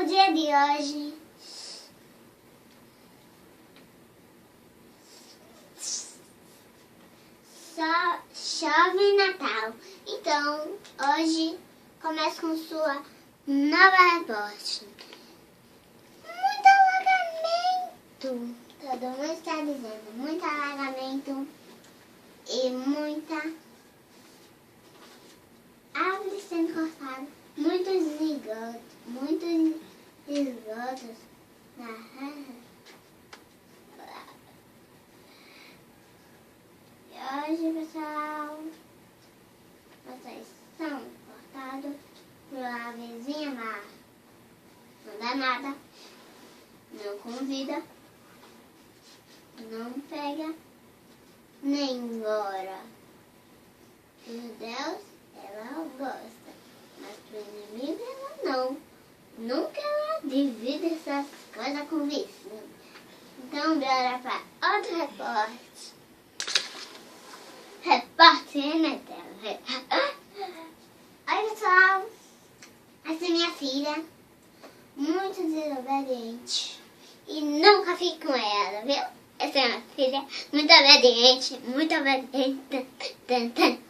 dia de hoje só chove Natal. Então, hoje começa com sua nova resposta. Muito alagamento. Todo mundo está dizendo muito alagamento e muita árvore sendo cortada. Muitos esgotos na rua. E hoje, pessoal, vocês são cortados pela vizinha má. Não dá nada, não convida, não pega, nem ora. Por Deus, ela gosta, mas pro inimigo ela não. Nunca ela divide essas coisas com vizinho. Então, bora para outro repórter. Repórter na tela. Oi, pessoal. Essa é minha filha. Muito desobediente. E nunca fico com ela, viu? Essa é minha filha. Muito obediente. Muito obediente.